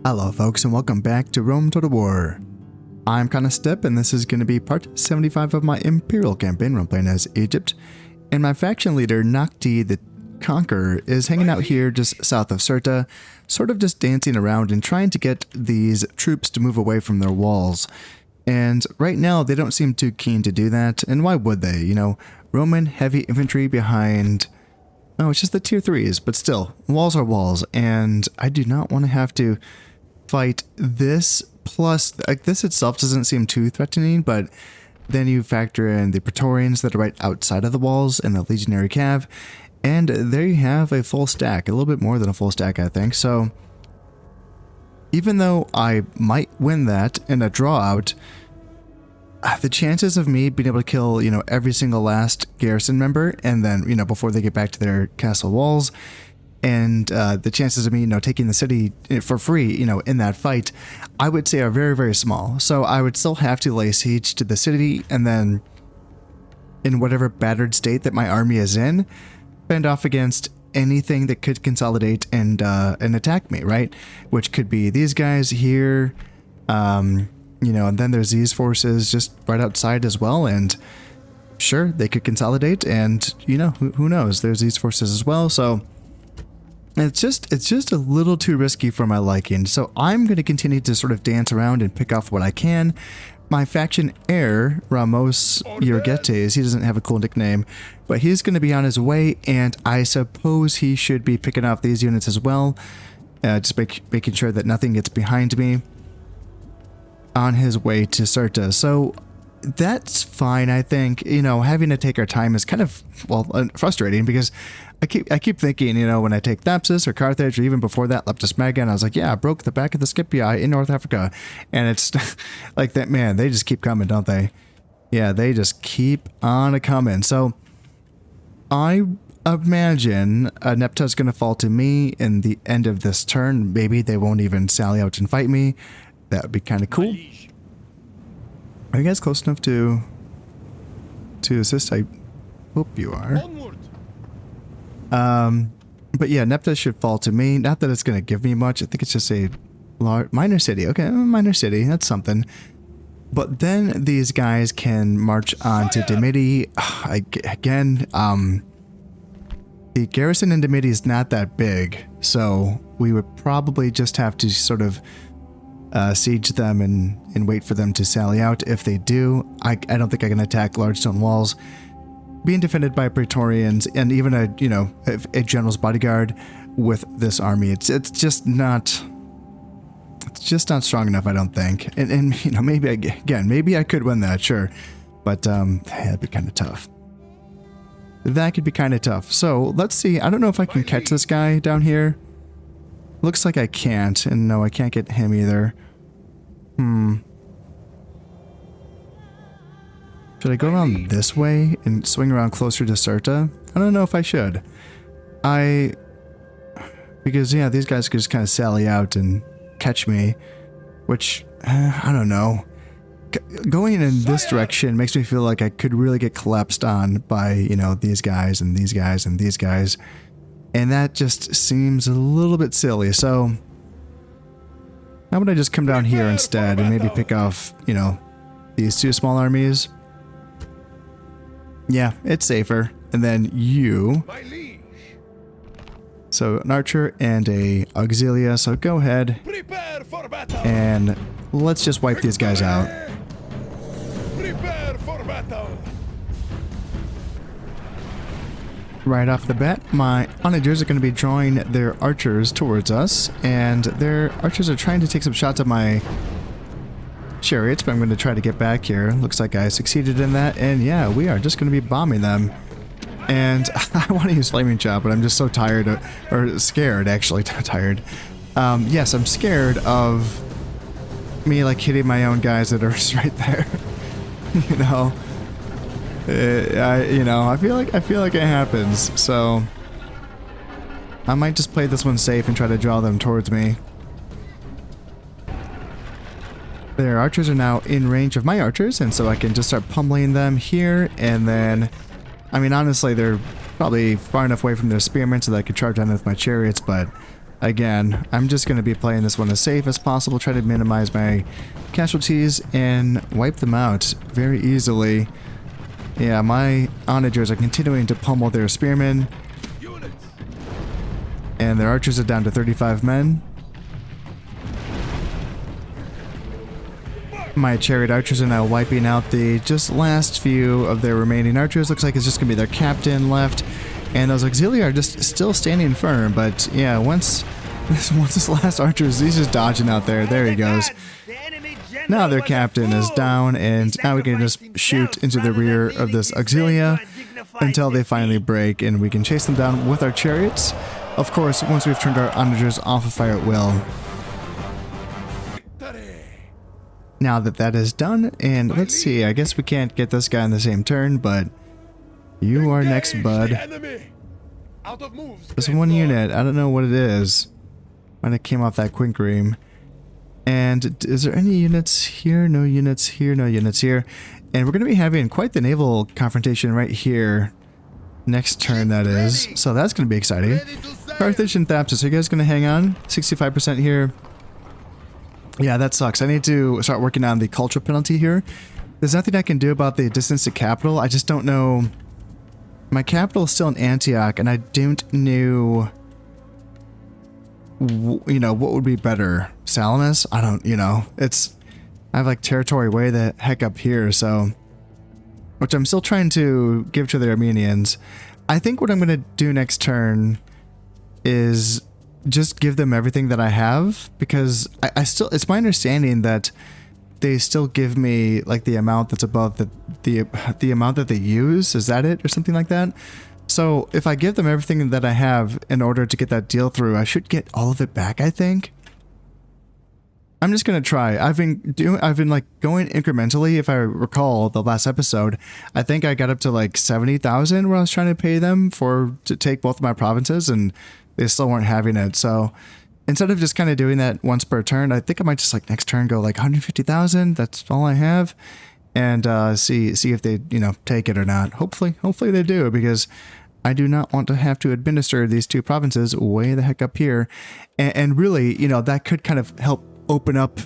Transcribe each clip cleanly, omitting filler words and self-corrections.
Hello folks and welcome back to Rome Total War. I'm Kinda Step and this is going to be part 75 of my Imperial campaign role playing as Egypt. And my faction leader Nepte the Conqueror is hanging out here just south of Sirte, sort of just dancing around and trying to get these troops to move away from their walls. And right now they don't seem too keen to do that, and why would they? You know, Roman heavy infantry behind... Oh, it's just the tier 3s, but still, walls are walls, and I do not want to have to fight this, plus, like, this itself doesn't seem too threatening, but then you factor in the Praetorians that are right outside of the walls and the Legionary Cav, and there you have a full stack, a little bit more than a full stack, I think. So even though I might win that in a draw out, the chances of me being able to kill, you know, every single last garrison member, and then, you know, before they get back to their castle walls, and the chances of me, you know, taking the city for free, you know, in that fight, I would say are very, very small. So I would still have to lay siege to the city, and then in whatever battered state that my army is in, fend off against anything that could consolidate and attack me, right? Which could be these guys here, you know, and then there's these forces just right outside as well, and sure, they could consolidate, and, you know, who knows? There's these forces as well, so it's just a little too risky for my liking. So I'm going to continue to sort of dance around and pick off what I can. My faction heir, Ramos Yorgetes, he doesn't have a cool nickname, but he's going to be on his way, and I suppose he should be picking off these units as well, just making sure that nothing gets behind me on his way to Sirte. So that's fine, I think. You know, having to take our time is kind of, well, frustrating, because I keep thinking, you know, when I take Thapsus or Carthage, or even before that, Leptis Maga, I was like, yeah, I broke the back of the Scipii in North Africa. And it's like that, man, they just keep coming, don't they? Yeah, they just keep on coming. So I imagine Nepte's going to fall to me in the end of this turn. Maybe they won't even sally out and fight me. That would be kind of cool. Are you guys close enough to assist? I hope you are. But yeah, Nepte should fall to me. Not that it's going to give me much. I think it's just a minor city. Okay, minor city. That's something. But then these guys can march on to Dimity. Again, the garrison in Dimity is not that big, so we would probably just have to sort of siege them and wait for them to sally out. If they do, I don't think I can attack large stone walls. Being defended by Praetorians and even a, you know, a general's bodyguard with this army, it's just not strong enough, I don't think. And you know, maybe I could win that, sure, but that'd be kind of tough. That could be kind of tough. So let's see. I don't know if I can catch this guy down here. Looks like I can't, and no, I can't get him either. Should I go around this way and swing around closer to Sirte? I don't know if I should. Because yeah, these guys could just kind of sally out and catch me, which, I don't know. Going in this direction makes me feel like I could really get collapsed on by, you know, these guys and these guys and these guys. And that just seems a little bit silly, so how about I just come down here instead and maybe pick off, you know, these two small armies? Yeah, it's safer. And then you. So an archer and a auxilia, so go ahead and let's just wipe these guys out. Prepare for battle. Right off the bat, my onagers are going to be drawing their archers towards us, and their archers are trying to take some shots at my chariots, but I'm going to try to get back here. Looks like I succeeded in that, and yeah, we are just going to be bombing them. And I want to use Flaming Chop, but I'm just so tired, or scared, actually, tired. Yes, I'm scared of me, like, hitting my own guys that are right there. You know? I feel like it happens, so I might just play this one safe and try to draw them towards me. Their archers are now in range of my archers, and so I can just start pummeling them here, and then, I mean, honestly, they're probably far enough away from their spearmen so that I could charge down with my chariots, but again, I'm just going to be playing this one as safe as possible, try to minimize my casualties and wipe them out very easily. Yeah, my onagers are continuing to pummel their spearmen. And their archers are down to 35 men. My chariot archers are now wiping out the just last few of their remaining archers. Looks like it's just going to be their captain left. And those auxilia are just still standing firm. But yeah, once this last archer is, he's just dodging out there. There he goes. Now their captain is down, and now we can just shoot into the rear of this auxilia until they finally break, and we can chase them down with our chariots. Of course, once we've turned our onagers off of fire at will. Now that is done, and let's see, I guess we can't get this guy in the same turn, but you are next, bud. There's one unit, I don't know what it is. Might have came off that quinkream. And is there any units here? No units here, no units here. And we're going to be having quite the naval confrontation right here. Next turn, that is. So that's going to be exciting. Carthage and Thapsus, are you guys going to hang on? 65% here. Yeah, that sucks. I need to start working on the cultural penalty here. There's nothing I can do about the distance to capital. I just don't know. My capital is still in Antioch, and I don't know, you know, what would be better. Salamis? I don't, you know, I have like territory way the heck up here, so, which I'm still trying to give to the Armenians. I think what I'm going to do next turn is just give them everything that I have, because I still, it's my understanding that they still give me like the amount that's above the amount that they use. Is that it, or something like that? So if I give them everything that I have in order to get that deal through, I should get all of it back, I think. I'm just gonna try. I've been like going incrementally. If I recall the last episode, I think I got up to like 70,000 where I was trying to pay them to take both of my provinces, and they still weren't having it. So instead of just kind of doing that once per turn, I think I might just like next turn go like 150,000. That's all I have, and see if they, you know, take it or not. Hopefully they do, because I do not want to have to administer these two provinces way the heck up here, and really, you know, that could kind of help open up,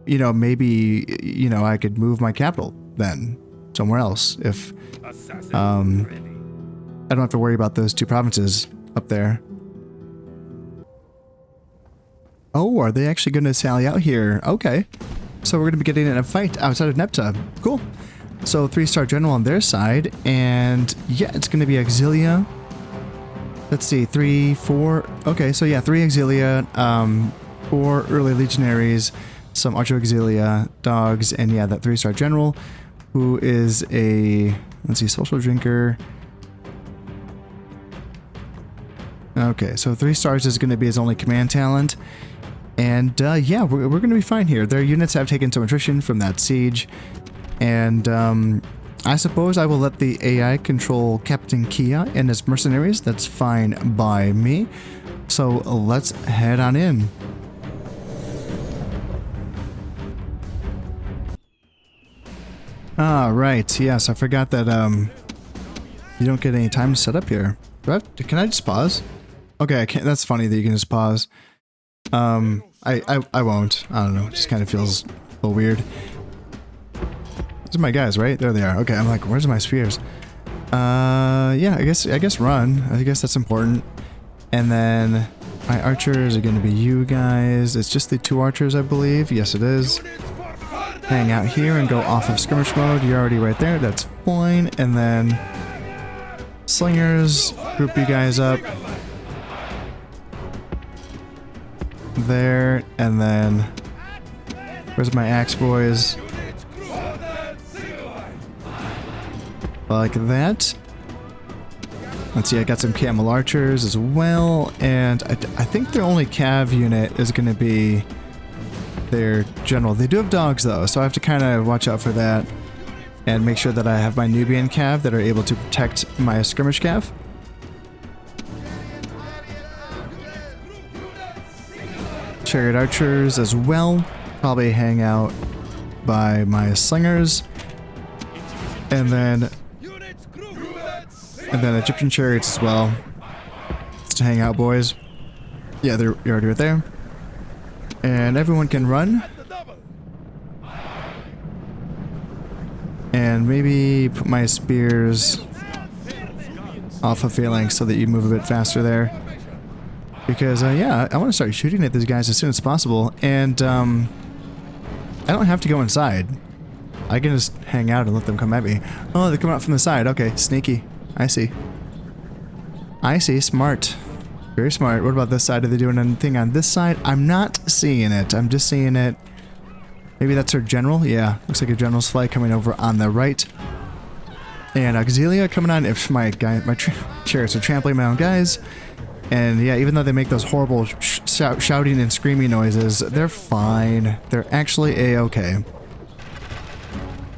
you know, maybe, you know, I could move my capital then somewhere else if I don't have to worry about those two provinces up there. Oh, are they actually going to sally out here? Okay, so we're going to be getting in a fight outside of Nepte. Cool. So 3-star general on their side, and yeah, it's going to be auxilia. Let's see, 3, 4. Okay, so yeah, 3 auxilia, 4 early legionaries, some archer auxilia, dogs, and yeah, that 3-star general, who is a, let's see, social drinker. Okay, so 3 stars is going to be his only command talent. And yeah, we're going to be fine here. Their units have taken some attrition from that siege. And I suppose I will let the AI control Captain Kia and his mercenaries. That's fine by me. So let's head on in. Ah, right. Yes, I forgot that you don't get any time to set up here. Can I just pause? Okay, I can't. That's funny that you can just pause. I won't. I don't know. It just kind of feels a little weird. These are my guys, right? There they are. Okay, I'm like, where's my spears? Yeah, I guess run. I guess that's important. And then my archers are going to be you guys. It's just the 2 archers, I believe. Yes, it is. Hang out here and go off of skirmish mode. You're already right there. That's fine. And then slingers, group you guys up. There, and then where's my axe boys? Like that. Let's see, I got some camel archers as well, and I think their only cav unit is going to be their general. They do have dogs though, so I have to kind of watch out for that and make sure that I have my Nubian cav that are able to protect my skirmish cav. Chariot archers as well, probably hang out by my slingers, and then Egyptian chariots as well. Just to hang out, boys. Yeah, they're already right there. And everyone can run. And maybe put my spears off of phalanx so that you move a bit faster there. Because, yeah, I want to start shooting at these guys as soon as possible. And, I don't have to go inside. I can just hang out and let them come at me. Oh, they come out from the side. Okay, sneaky. I see. I see. Smart. Very smart. What about this side? Are they doing anything on this side? I'm not seeing it. I'm just seeing it. Maybe that's her general? Yeah. Looks like a general's flight coming over on the right. And Auxilia coming on. If my chariots are trampling my own guys. And yeah, even though they make those horrible shouting and screaming noises, they're fine. They're actually a-okay.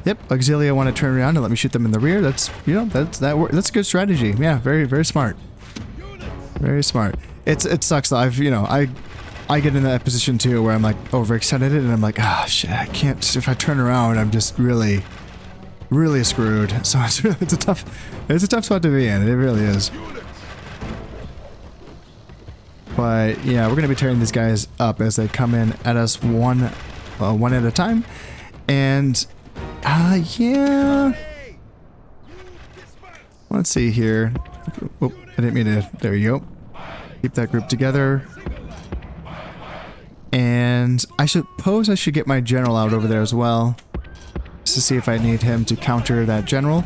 Yep, Auxilia want to turn around and let me shoot them in the rear. That's, you know, that's a good strategy. Yeah, very, very smart. Very smart. It sucks though. I get in that position too where I'm like overextended and I'm like, ah, shit, I can't. If I turn around, I'm just really screwed. So it's a tough spot to be in. It really is. But yeah, we're gonna be tearing these guys up as they come in at us one at a time. And yeah. Let's see here. Oh, I didn't mean to. There you go. Keep that group together. And I suppose I should get my general out over there as well. Just to see if I need him to counter that general.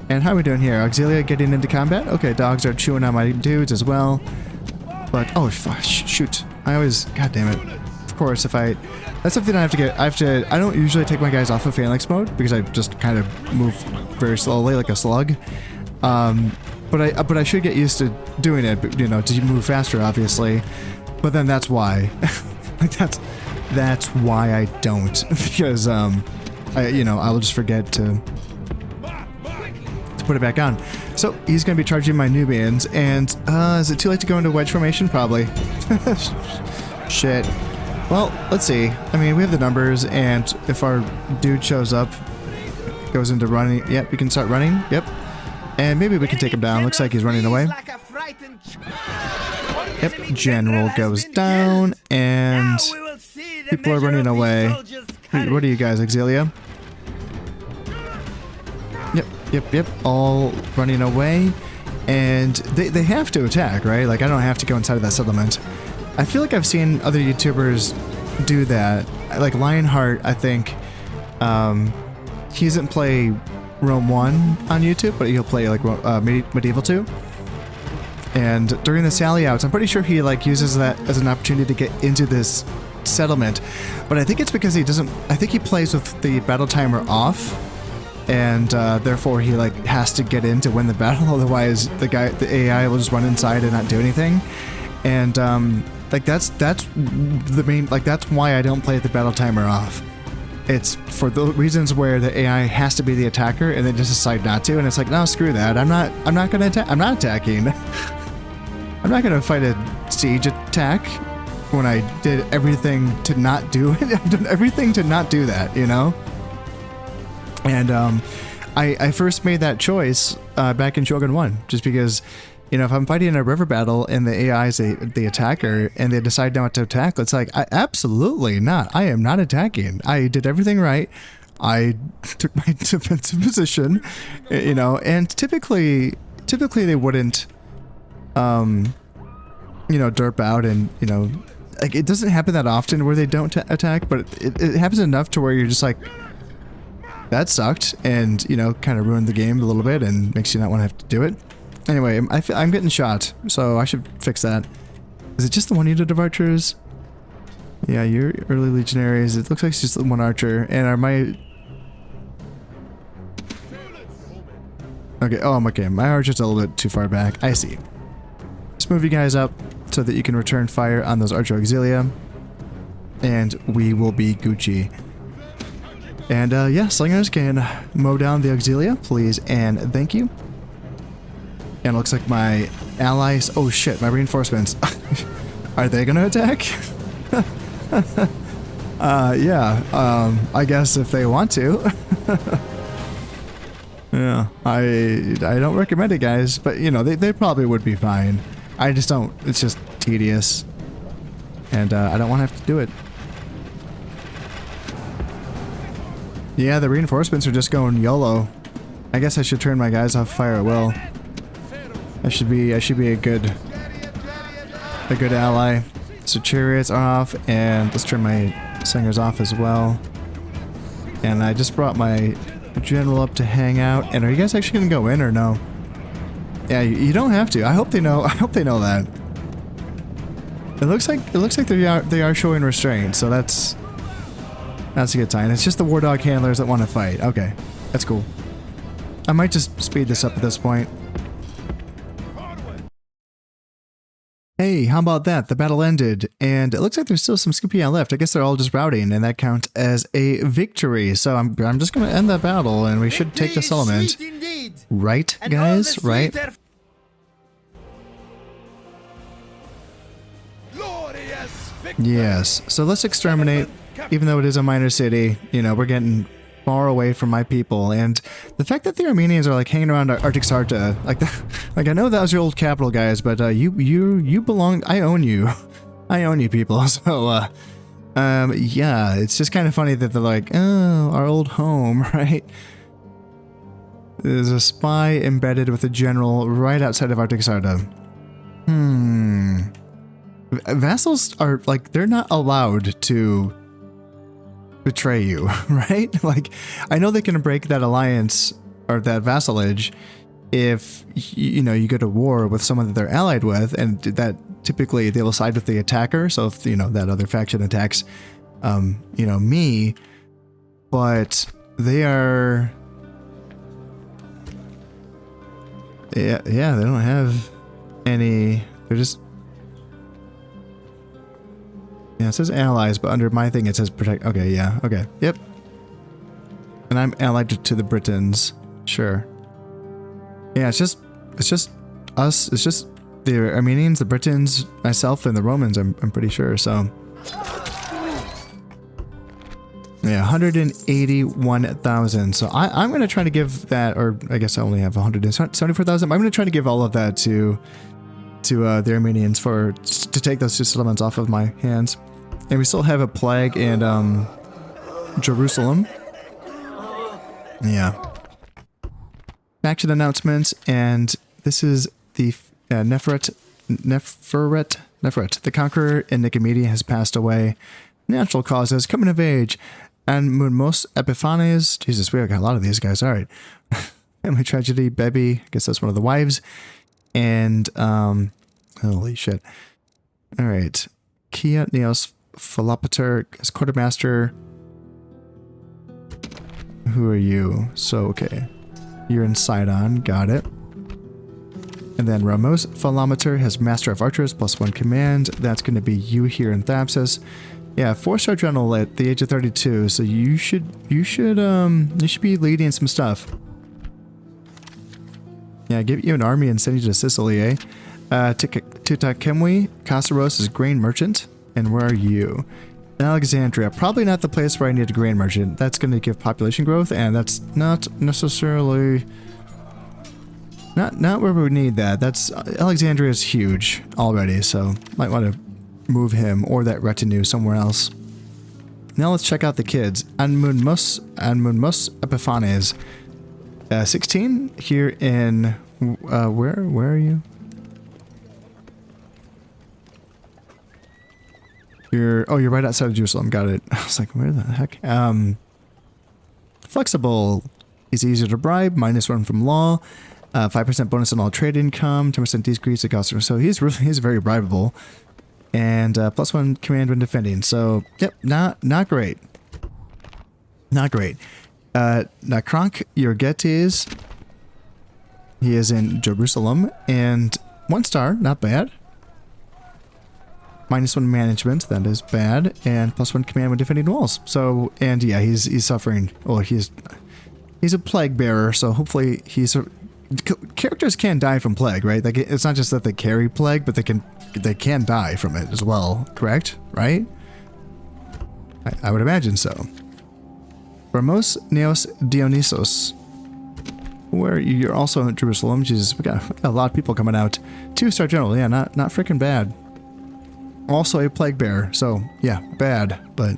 And how are we doing here? Auxilia getting into combat? Okay, dogs are chewing on my dudes as well. But, oh, shoot. I always, god damn it. Of course, that's something I have to get, I don't usually take my guys off of phalanx mode, because I just kind of move very slowly, like a slug. But I should get used to doing it, but, you know, to move faster, obviously. But then that's why. Like, that's why I don't. Because, I'll just forget to put it back on. So he's going to be charging my Nubians, and is it too late to go into wedge formation? Probably. Shit. Well, let's see. I mean, we have the numbers, and if our dude shows up, goes into running. Yep, we can start running. Yep. And maybe we can take him down. Looks like he's running away. Yep, general goes down, and people are running away. What are you guys, Auxilia? Yep, all running away. And they have to attack, right? Like, I don't have to go inside of that settlement. I feel like I've seen other YouTubers do that. Like, Lionheart, I think, he doesn't play Rome 1 on YouTube, but he'll play, like, Medieval 2. And during the sally outs, I'm pretty sure he, like, uses that as an opportunity to get into this settlement. But I think it's because I think he plays with the battle timer off. And therefore he like has to get in to win the battle, otherwise the AI will just run inside and not do anything. And like that's the main, like that's why I don't play the battle timer off. It's for the reasons where the AI has to be the attacker and they just decide not to, and it's like, no, screw that. I'm not gonna attack. I'm not attacking. I'm not gonna fight a siege attack when I did everything to not do it. I've done everything to not do that, you know? And I first made that choice back in Shogun 1, just because, you know, if I'm fighting in a river battle and the AI is the attacker and they decide not to attack, it's like, absolutely not. I am not attacking. I did everything right. I took my defensive position, you know, and typically they wouldn't, you know, derp out and, you know, like it doesn't happen that often where they don't attack, but it happens enough to where you're just like, that sucked, and, you know, kind of ruined the game a little bit and makes you not want to have to do it. Anyway, I'm getting shot, so I should fix that. Is it just the one unit of archers? Yeah, you're early legionaries. It looks like it's just one archer. And are my... Okay, oh, okay. My archer's a little bit too far back. I see. Just move you guys up so that you can return fire on those archer auxilia. And we will be Gucci. And yeah, slingers can mow down the auxilia, please and thank you. And it looks like my allies... Oh shit, my reinforcements. Are they gonna attack? Yeah, I guess if they want to. Yeah, I don't recommend it, guys, but you know, they probably would be fine. I just don't, it's just tedious. And I don't want to have to do it. Yeah, the reinforcements are just going YOLO. I guess I should turn my guys off fire at will. I should be a good ally. So chariots are off, and let's turn my singers off as well. And I just brought my general up to hang out. And are you guys actually gonna go in or no? Yeah, you don't have to. I hope they know. I hope they know that. It looks like they are showing restraint, so that's a good sign. It's just the war dog handlers that want to fight. Okay, that's cool. I might just speed this up at this point. Hey, how about that? The battle ended, and it looks like there's still some Scipio left. I guess they're all just routing, and that counts as a victory. So I'm just going to end that battle, and we should take the settlement. Right, guys? Right? Yes. So let's exterminate, even though it is a minor city. You know, we're getting far away from my people, and the fact that the Armenians are like hanging around Arctic Sarta, like I know that was your old capital, guys, but you belong. I own you. I own you, people. So yeah, it's just kind of funny that they're like, oh, our old home, right? There's a spy embedded with a general right outside of Arctic Sarta. Vassals are like, they're not allowed to betray you, right? Like, I know they can break that alliance or that vassalage if you know you go to war with someone that they're allied with, and that typically they will side with the attacker. So if you know that other faction attacks, you know, me, but they are, yeah, they don't have any. They're just. Yeah, it says allies, but under my thing it says protect. Okay, yeah, okay, yep. And I'm allied to the Britons, sure. Yeah, it's just us. It's just the Armenians, the Britons, myself, and the Romans. I'm pretty sure. So yeah, 181,000. So I'm gonna try to give that, or I guess I only have 174,000. I'm gonna try to give all of that to the Armenians to take those two settlements off of my hands. And we still have a plague in Jerusalem. Yeah. Faction announcements, and this is the Nepte. The Conqueror in Nicomedia has passed away. Natural causes, coming of age, and Munmos Epiphanes. Jesus, we got a lot of these guys. All right. Family tragedy, Bebi. I guess that's one of the wives. And holy shit. All right. Kia Neos Philopater as quartermaster. Who are you? So okay. You're in Sidon, got it. And then Ramos Philometer has Master of Archers +1 command. That's gonna be you here in Thapsus. Yeah, 4-star general at the age of 32, so you should be leading some stuff. Yeah, give you an army and send you to Sicily, eh? Tutakemwi, Kasaros is grain merchant. And where are you? Alexandria. Probably not the place where I need a grain merchant. That's going to give population growth, and that's not necessarily... Not where we would need that. That's... Alexandria is huge already, so might want to move him or that retinue somewhere else. Now let's check out the kids. Anmunmus Epiphanes. 16 here in where are you? You're right outside of Jerusalem. Got it. I was like, where the heck? Flexible. He's easier to bribe. -1 from law. 5% bonus on all trade income. 10% decrease to cost. So he's very bribable. And +1 command when defending. So yep, not great. Not great. Now Kronk Yergetes, he is in Jerusalem, and 1 star, not bad. -1 management, that is bad, and +1 command when defending walls. So, and yeah, he's suffering. Well, he's a plague bearer, so hopefully characters can die from plague, right? Like, it's not just that they carry plague, but they can die from it as well. Correct? Right? I would imagine so. Ramos Neos Dionysos. Where you're also in Jerusalem. Jesus, we got a lot of people coming out. 2-star general, yeah, not freaking bad. Also a plague bear. So yeah, bad, but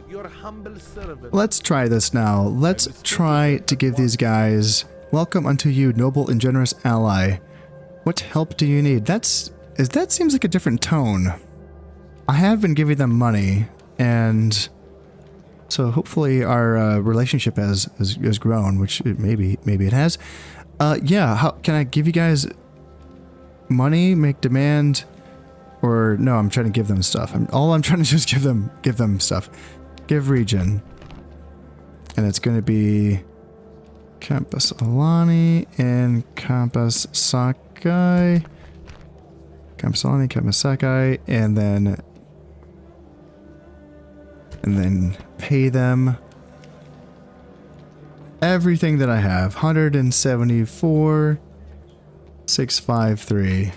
Your humble servant. let's try this now. Let's try to give these guys welcome unto you, noble and generous ally. What help do you need? That seems like a different tone. I have been giving them money, and so hopefully our relationship has grown, which maybe it has. Yeah, how can I give you guys money? Make demand, or no? I'm trying to give them stuff. I'm trying to just give them stuff. Give region, and it's going to be Campus Alani and Campus Sakai. Campus Alani, Campus Sakai, and then pay them everything that I have. 174,653.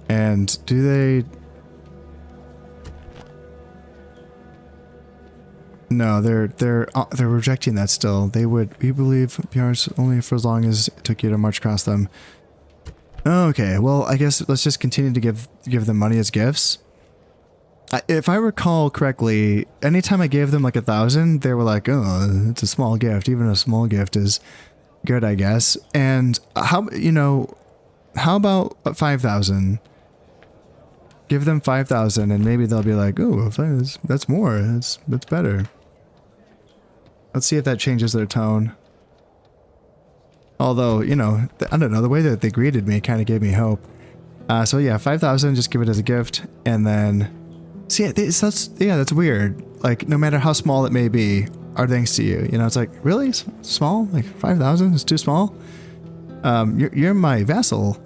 And do they? No, they're rejecting that still. They would, we believe, PRs only for as long as it took you to march across them. Okay, well, I guess let's just continue to give them money as gifts. If I recall correctly, anytime I gave them like 1,000, they were like, "Oh, it's a small gift. Even a small gift is good, I guess." And how about 5,000? Give them 5,000, and maybe they'll be like, "Oh, that's more. That's better." Let's see if that changes their tone. Although, I don't know, the way that they greeted me kind of gave me hope. So yeah, 5,000, just give it as a gift, and then see, that's weird. Like, no matter how small it may be, are thanks to you. It's like, really small? Like 5,000 is too small? You're my vassal.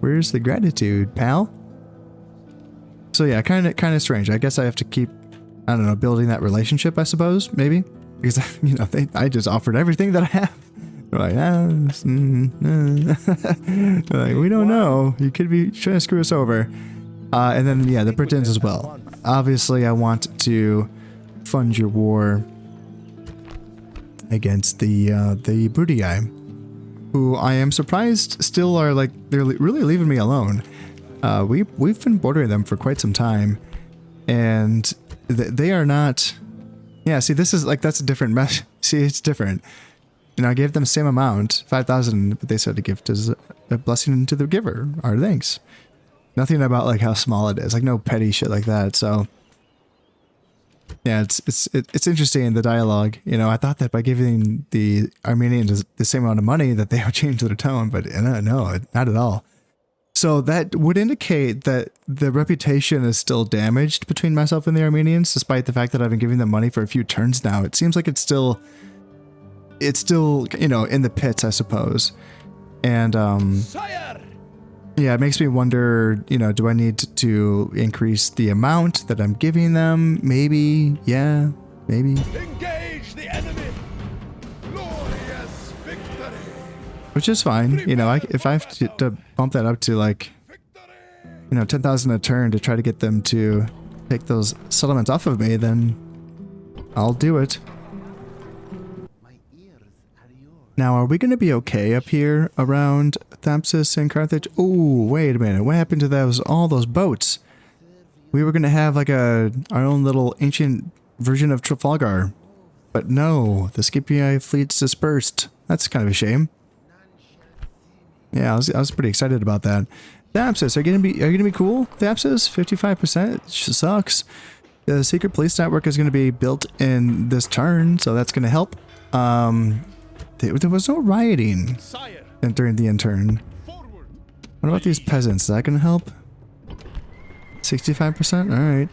Where's the gratitude, pal? So yeah, kind of strange. I guess I have to keep, I don't know, building that relationship, I suppose, maybe, because I just offered everything that I have. They're like, They're like, we don't know. You could be trying to screw us over. And then yeah, the Britons as well. Obviously, I want to fund your war against the Brutii, who I am surprised still are like, they're really leaving me alone. We've been bordering them for quite some time, and they are not. Yeah, see, this is like, that's a different mesh. See, it's different. I gave them the same amount, 5,000, but they said a gift is a blessing to the giver. Our thanks. Nothing about like how small it is, like no petty shit like that. So yeah, it's interesting in the dialogue. I thought that by giving the Armenians the same amount of money that they would change their tone, but no, not at all. So that would indicate that the reputation is still damaged between myself and the Armenians, despite the fact that I've been giving them money for a few turns now. It seems like it's still, in the pits, I suppose. And, yeah, it makes me wonder, do I need to increase the amount that I'm giving them? Maybe, yeah, maybe. Engage the enemy. Glorious victory. Which is fine, if I have to bump that up to like, 10,000 a turn to try to get them to take those settlements off of me, then I'll do it. Now, are we going to be okay up here around Thampsis and Carthage? Oh, wait a minute. What happened to all those boats? We were going to have like our own little ancient version of Trafalgar. But no, the Scipii fleet's dispersed. That's kind of a shame. Yeah, I was pretty excited about that. Thampsis, are you gonna be cool? Thampsis, 55%. Sucks. The secret police network is going to be built in this turn, so that's going to help. There was no rioting during the intern. What about these peasants? Is that going to help? 65%? Alright.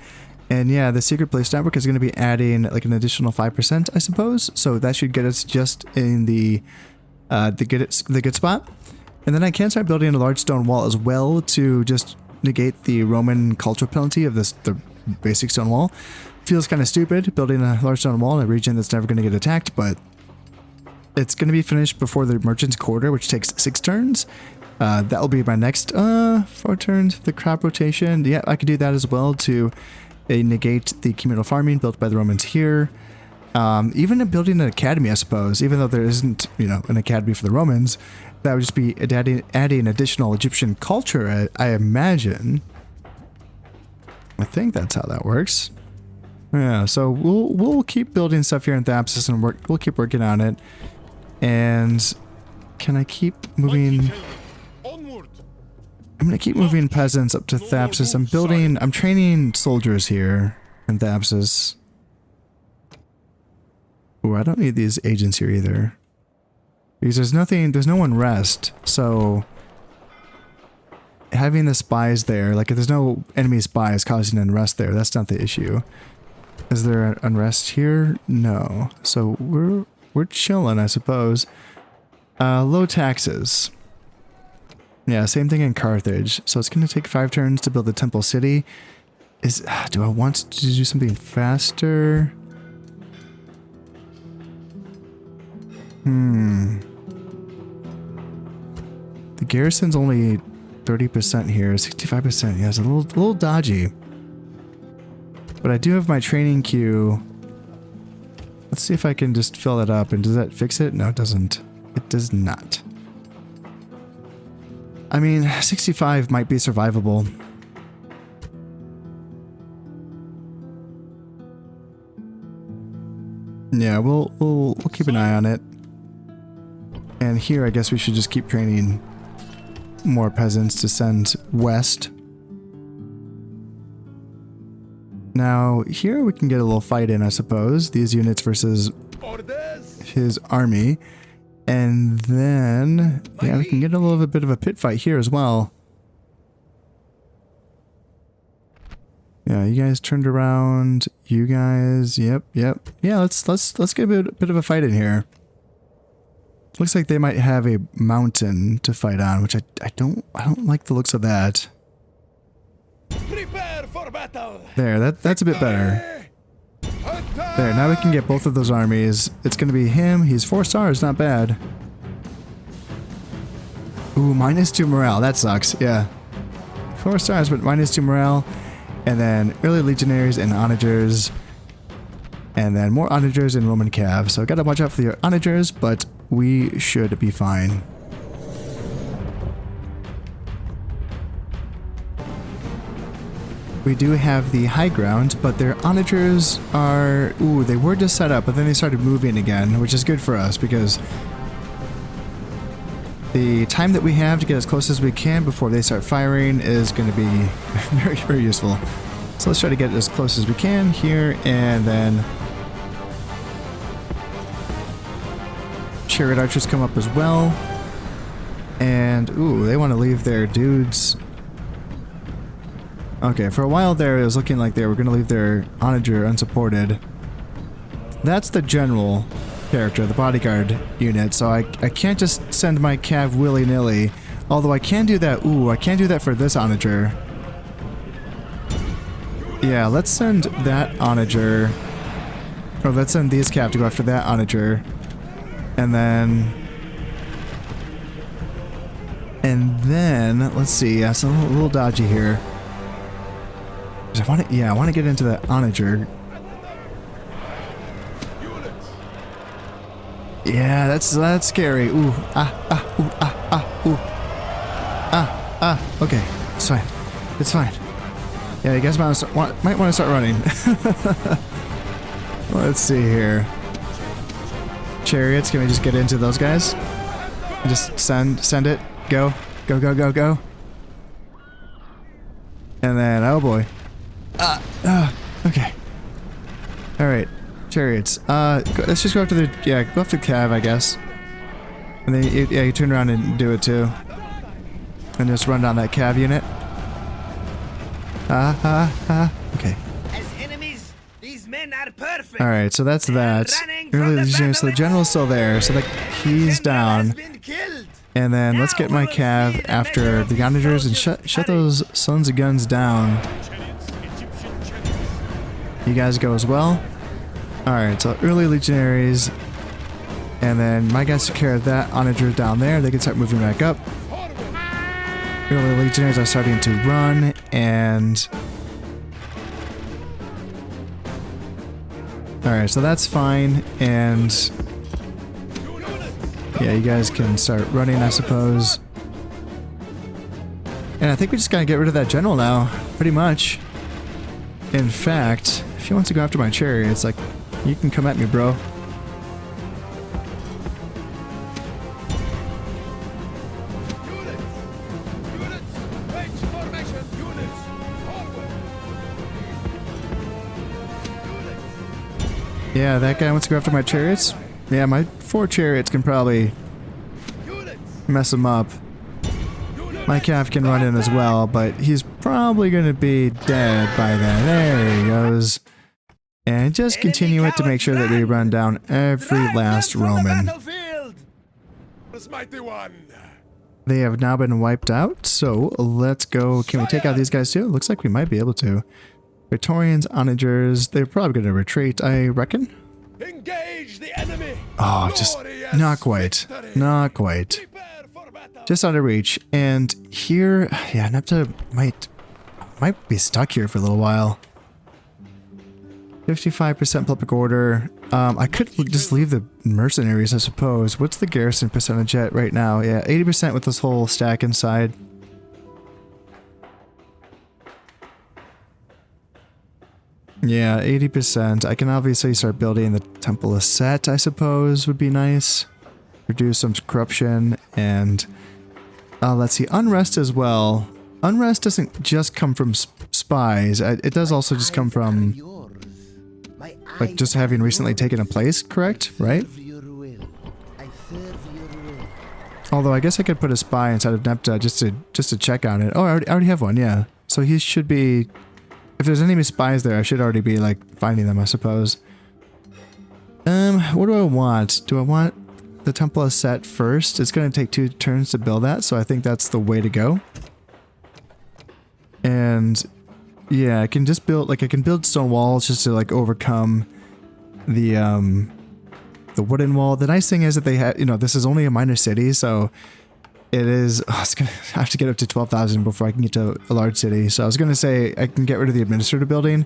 And yeah, the secret police network is going to be adding like an additional 5%, I suppose. So that should get us just in the good spot. And then I can start building a large stone wall as well to just negate the Roman cultural penalty of the basic stone wall. Feels kind of stupid building a large stone wall in a region that's never going to get attacked, but it's going to be finished before the Merchant's Quarter, which takes 6 turns. That will be my next 4 turns. The crop rotation. Yeah, I could do that as well to negate the communal farming built by the Romans here. Even building an academy, I suppose, even though there isn't, you know, an academy for the Romans, that would just be adding additional Egyptian culture, I imagine. I think that's how that works. Yeah, so we'll keep building stuff here in Thapsus and we'll keep working on it. And can I keep moving? I'm gonna keep moving peasants up to Thapsus. I'm training soldiers here in Thapsus. Ooh, I don't need these agents here either. Because there's no unrest, so having the spies there, like if there's no enemy spies causing unrest there, that's not the issue. Is there an unrest here? No. So we're chilling, I suppose. Low taxes. Yeah, same thing in Carthage. So it's gonna take 5 turns to build the temple city. Do I want to do something faster? The garrison's only 30% here, 65%. Yeah, it's a little dodgy. But I do have my training queue. Let's see if I can just fill it up. And does that fix it? No, it doesn't. It does not. I mean, 65 might be survivable. Yeah, we'll keep an eye on it. And here, I guess we should just keep training more peasants to send west. Now, here we can get a little fight in, I suppose. These units versus his army. And then, yeah, we can get a little bit of a pit fight here as well. Yeah, you guys turned around. You guys, yep. Yeah, let's get a bit of a fight in here. Looks like they might have a mountain to fight on, which I don't like the looks of that. Prepare for battle. There, that's a bit better. There, now we can get both of those armies. It's gonna be him. He's 4 stars, not bad. Ooh, -2 morale. That sucks. Yeah, 4 stars, but -2 morale. And then early legionaries and onagers. And then more onagers and Roman cav. So gotta watch out for the onagers, but we should be fine. We do have the high ground, but their onagers are... Ooh, they were just set up, but then they started moving again, which is good for us because the time that we have to get as close as we can before they start firing is going to be very, very useful. So let's try to get as close as we can here, and then chariot archers come up as well. And, ooh, they want to leave their dudes... Okay, for a while there, it was looking like they were going to leave their onager unsupported. That's the general character, the bodyguard unit, so I can't just send my cav willy-nilly. Although I can do that. Ooh, I can do that for this onager. Yeah, let's send that onager. Or let's send these cav to go after that onager. And then, let's see, yeah, it's a little dodgy here. I want to get into that onager. Yeah, that's scary. Ooh, okay, it's fine. It's fine. Yeah, you guys might want to start running. Let's see here. Chariots, can we just get into those guys? Just send it. Go. And then, oh boy. Okay. Alright. Chariots. Let's just go after the... Yeah, go after Cav, I guess. And then, you turn around and do it too. And just run down that Cav unit. Okay. As enemies, these men are perfect. Alright, so that's that. Early legionaries, so the general's still there, so he's down. And then let's get my Cav after the onagers and shut those sons of guns down. You guys go as well. Alright, so early legionaries. And then my guys took care of that onager down there. They can start moving back up. Early legionaries are starting to run, and Alright, so that's fine, and yeah, you guys can start running, I suppose. And I think we just gotta get rid of that general now, pretty much. In fact, if he wants to go after my chariot, it's like, you can come at me, bro. Yeah, that guy wants to go after my chariots. Yeah, my 4 chariots can probably mess him up. My calf can run in as well, but he's probably going to be dead by then. There he goes. And just continue it to make sure that we run down every last Roman. They have now been wiped out, so let's go. Can we take out these guys too? Looks like we might be able to. Praetorians, onagers, they're probably going to retreat, I reckon. Engage the enemy. Oh, just not quite. Not quite. Just out of reach. And here, yeah, Nepte might be stuck here for a little while. 55% public order. I could just leave the mercenaries, I suppose. What's the garrison percentage at right now? Yeah, 80% with this whole stack inside. Yeah, 80%. I can obviously start building the Temple of Set, I suppose, would be nice. Reduce some corruption, and let's see, unrest as well. Unrest doesn't just come from spies. It does also just come from, like, just having recently taken a place, correct? Right? Although I guess I could put a spy inside of Nepte just to check on it. Oh, I already have one, yeah. So he should be... If there's enemy spies there, I should already be, like, finding them, I suppose. What do I want? Do I want the Temple of Set first? It's going to take 2 turns to build that, so I think that's the way to go. And, yeah, I can just build, like, I can build stone walls just to, like, overcome the wooden wall. The nice thing is that they have, you know, this is only a minor city, so... It is... Oh, it's going to have to get up to 12,000 before I can get to a large city. So I was going to say I can get rid of the administrative building,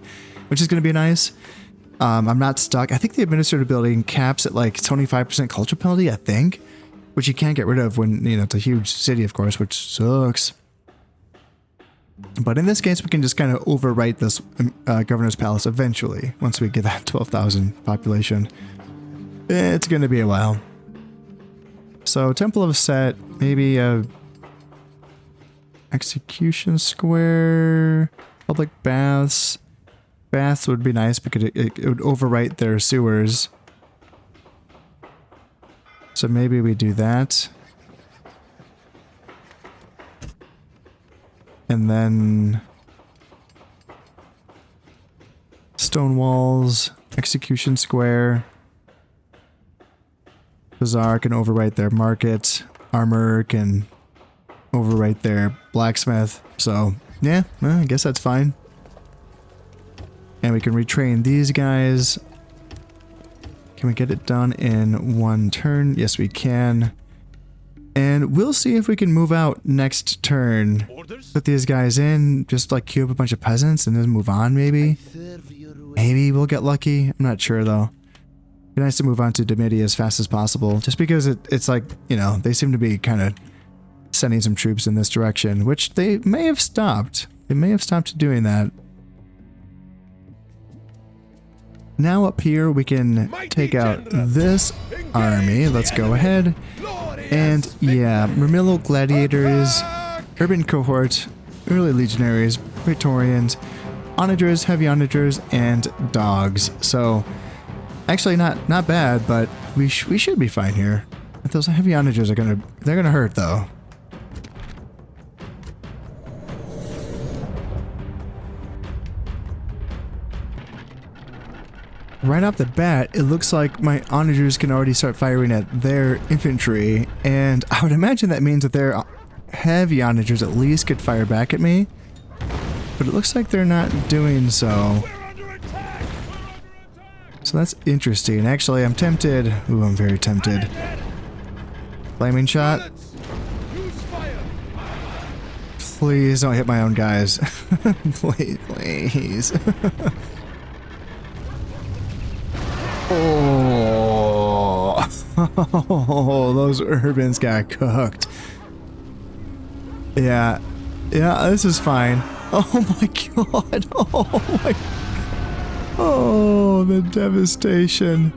which is going to be nice. I'm not stuck. I think the administrative building caps at like 25% culture penalty, I think. Which you can't get rid of when, you know, it's a huge city, of course, which sucks. But in this case, we can just kind of overwrite this governor's palace eventually, once we get that 12,000 population. It's going to be a while. So, Temple of Set, maybe a execution square, public baths. Baths would be nice because it would overwrite their sewers. So maybe we do that. And then stone walls, execution square. Bazaar can overwrite their market. Armor can overwrite their blacksmith. So, yeah, well, I guess that's fine. And we can retrain these guys. Can we get it done in 1 turn? Yes, we can. And we'll see if we can move out next turn. Put these guys in, just like queue up a bunch of peasants and then move on, maybe. Maybe we'll get lucky. I'm not sure, though. It'd be nice to move on to Demidi as fast as possible, just because it's like, you know, they seem to be kind of sending some troops in this direction, which they may have stopped. They may have stopped doing that. Now up here, we can take out this army. Let's go ahead. And yeah, Mermillo gladiators, urban cohort, early legionaries, praetorians, onagers, heavy onagers, and dogs. So... Actually, not bad, but we should be fine here. But those heavy onagers are they're gonna hurt though. Right off the bat, it looks like my onagers can already start firing at their infantry, and I would imagine that means that their heavy onagers at least could fire back at me. But it looks like they're not doing so. So that's interesting. Actually, I'm tempted. Ooh, I'm very tempted. Flaming shot. Please don't hit my own guys. Please, please. Oh, those urbans got cooked. Yeah. Yeah, this is fine. Oh my god. Oh my. Oh, the devastation.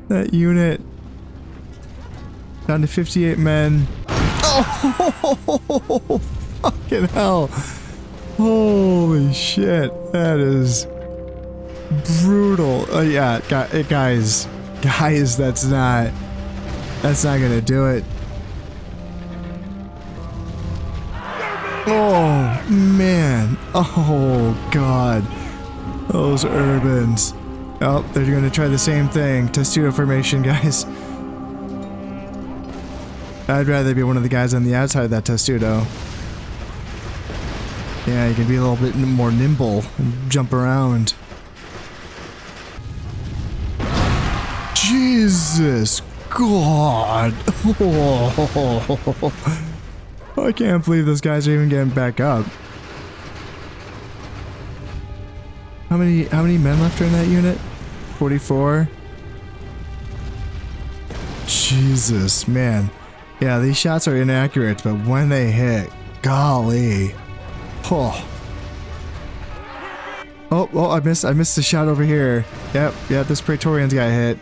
That unit. Down to 58 men. Oh, fucking hell. Holy shit. That is brutal. Oh yeah, guys, that's not gonna do it. Oh man. Oh god. Those urbans. Oh, they're gonna try the same thing. Testudo formation, guys. I'd rather be one of the guys on the outside of that testudo. Yeah, you can be a little bit more nimble and jump around. Jesus God. Oh, I can't believe those guys are even getting back up. How many men left are in that unit? 44? Jesus, man. Yeah, these shots are inaccurate, but when they hit, golly. Oh. Oh, I missed the shot over here. Yep, this Praetorian's got hit.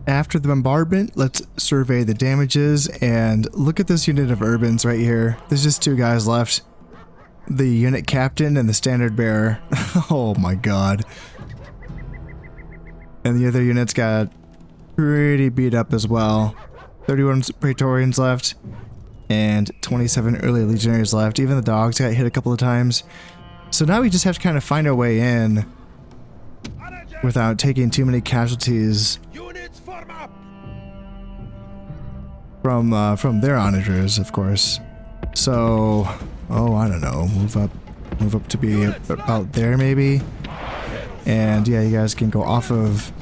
After the bombardment, let's survey the damages and look at this unit of urbans right here. There's just two guys left. The unit captain and the standard bearer. Oh my god. And the other units got pretty beat up as well. 31 Praetorians left and 27 early legionaries left. Even the dogs got hit a couple of times. So now we just have to kind of find our way in without taking too many casualties from their onagers, of course. So, oh, I don't know, move up to be about there maybe. And yeah, you guys can go off of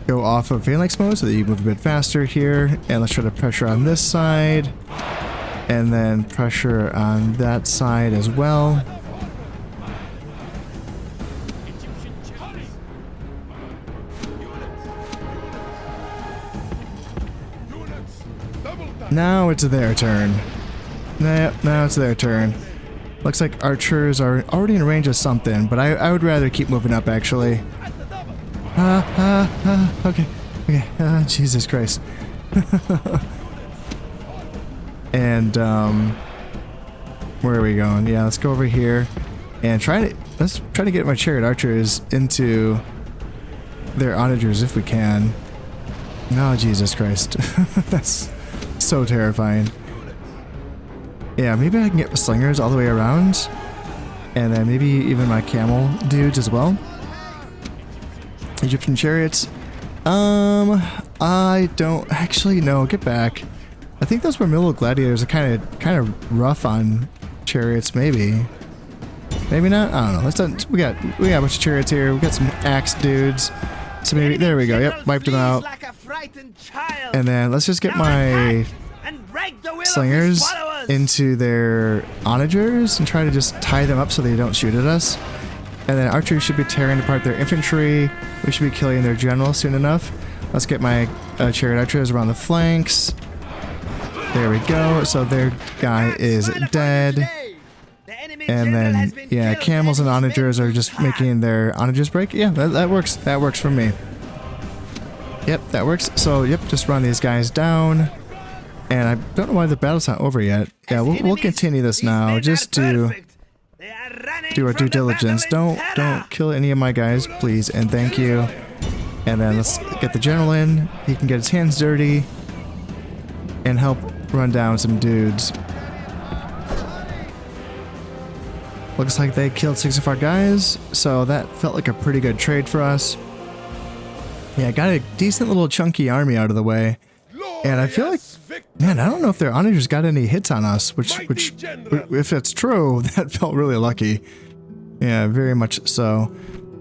phalanx mode so that you move a bit faster here. And let's try to pressure on this side, and then pressure on that side as well. Now it's their turn. Now it's their turn. Looks like archers are already in range of something, but I would rather keep moving up, actually. Okay. Jesus Christ. And, where are we going? Yeah, let's go over here and let's try to get my chariot archers into their onagers if we can. Oh, Jesus Christ. That's so terrifying. Yeah, maybe I can get slingers all the way around, and then maybe even my camel dudes as well. Egyptian chariots. I don't actually know. Get back. I think those Vermilion gladiators are kind of rough on chariots. Maybe not. I don't know. We got a bunch of chariots here. We got some axe dudes. So maybe there we go. Yep, wiped them out. And then let's just get my slingers into their onagers and try to just tie them up so they don't shoot at us. And then archers should be tearing apart their infantry. We should be killing their general soon enough. Let's get my chariot archers around the flanks. There we go. So their guy is dead. And then, yeah, camels and onagers are just making their onagers break. Yeah, that works. That works for me. Yep, that works. So, yep, just run these guys down. And I don't know why the battle's not over yet. Yeah, we'll continue this now just to do our due diligence. Don't kill any of my guys, please, and thank you. And then let's get the general in. He can get his hands dirty and help run down some dudes. Looks like they killed 6 of our guys, so that felt like a pretty good trade for us. Yeah, got a decent little chunky army out of the way. And I feel like, man, I don't know if their onagers got any hits on us, which if that's true, that felt really lucky. Yeah, very much so.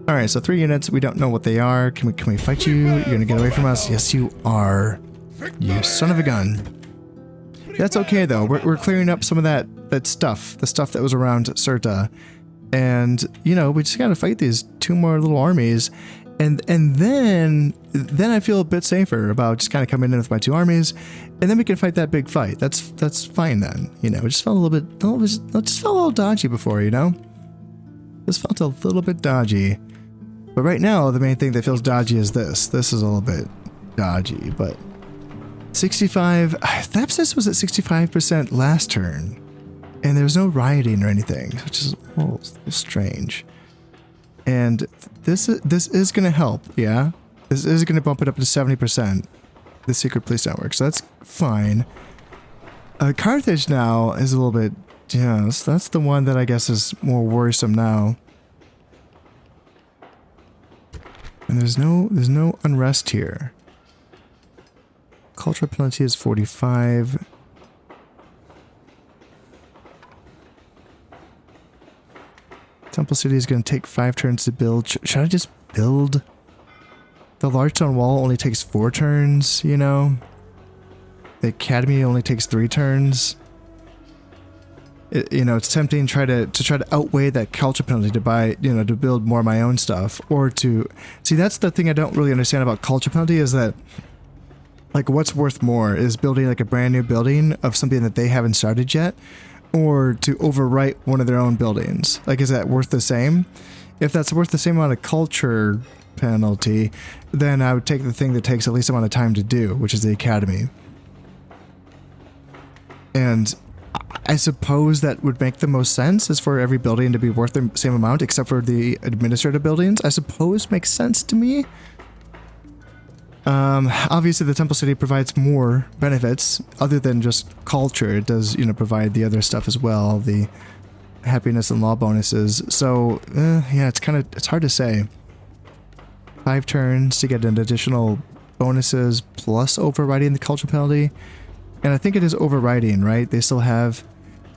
Alright, so 3 units, we don't know what they are. Can we fight you? You're gonna get away from us? Yes, you are. You son of a gun. That's okay though, we're clearing up some of that stuff, the stuff that was around Cirta. And, you know, we just gotta fight these 2 more little armies. And then I feel a bit safer about just kind of coming in with my 2 armies, and then we can fight that big fight. That's fine then. You know, it just felt a little bit, just felt a little dodgy before, you know? This felt a little bit dodgy. But right now, the main thing that feels dodgy is this. This is a little bit dodgy, but 65, Thapsus was at 65% last turn, and there was no rioting or anything, which is a little strange. And this is going to help, yeah? This is going to bump it up to 70%, the secret police network, so that's fine. Carthage now is a little bit, yes, that's the one that I guess is more worrisome now. And there's no unrest here. Cultural penalty is 45. Temple City is going to take 5 turns to build. Should I just build? The large stone wall only takes 4 turns, you know? The academy only takes 3 turns. You know, it's tempting to try to outweigh that culture penalty to buy, you know, to build more of my own stuff, or to see. That's the thing I don't really understand about culture penalty, is that, like, what's worth more, is building like a brand new building of something that they haven't started yet, or to overwrite one of their own buildings. Like, is that worth the same? If that's worth the same amount of culture penalty, then I would take the thing that takes the least amount of time to do, which is the academy. And I suppose that would make the most sense, is for every building to be worth the same amount, except for the administrative buildings. I suppose makes sense to me. Obviously the Temple City provides more benefits other than just culture. It does, you know, provide the other stuff as well, the happiness and law bonuses. So, yeah, it's hard to say. 5 turns to get an additional bonuses plus overriding the culture penalty. And I think it is overriding, right? They still have...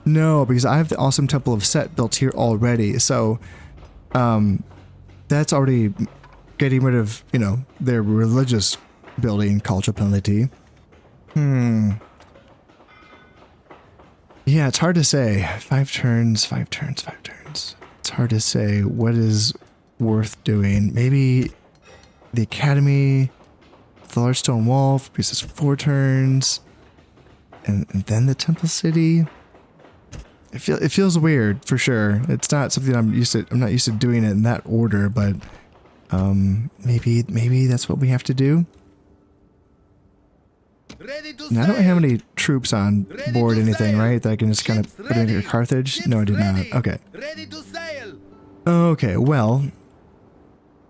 No, because I have the awesome Temple of Set built here already. So, that's already getting rid of, you know, their religious building culture penalty. Yeah, it's hard to say. 5 turns, 5 turns, 5 turns. It's hard to say what is worth doing. Maybe the academy, the large stone wall, because it's 4 turns. And then the Temple City. It feels weird for sure. It's not something I'm not used to doing it in that order, but maybe that's what we have to do. Now, I don't have any troops on board, anything, right? That I can just kind of put into Carthage. No, I do not. Okay. Okay. Well,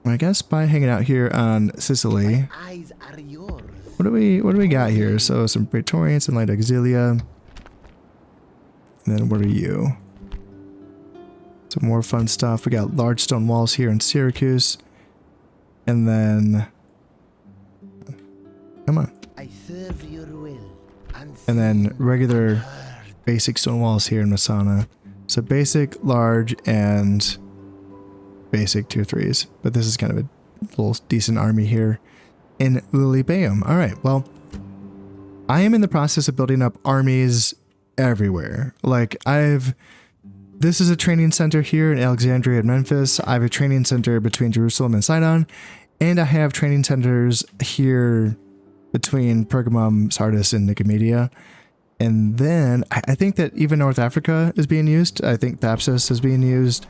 I guess by hanging out here on Sicily. What do we got here? So some Praetorians and Light Auxilia. And then what are you? Some more fun stuff. We got large stone walls here in Syracuse. And then... Come on. I serve your will. And then regular basic stone walls here in Messana. So basic, large, and basic tier 3s. But this is kind of a little decent army here in Lilybaeum. Alright, well, I am in the process of building up armies everywhere. Like, this is a training center here in Alexandria and Memphis. I have a training center between Jerusalem and Sidon, and I have training centers here between Pergamum, Sardis, and Nicomedia. And then I think that even North Africa is being used. I think Thapsus is being used.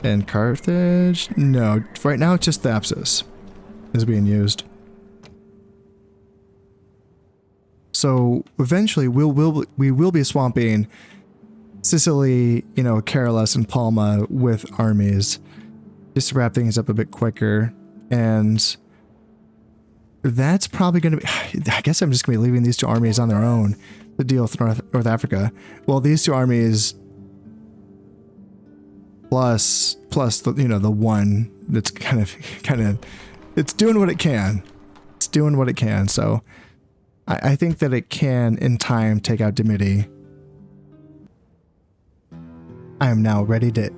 And Carthage? No, right now it's just Thapsus is being used. So eventually we will be swamping Sicily, you know, Carolus and Palma with armies, just to wrap things up a bit quicker. And that's probably going to be, I guess I'm just going to be leaving these 2 armies on their own to deal with North Africa. Well, these 2 armies plus the, you know, the one that's kind of it's doing what it can. It's doing what it can. So I think that it can, in time, take out Dimity. I am now ready to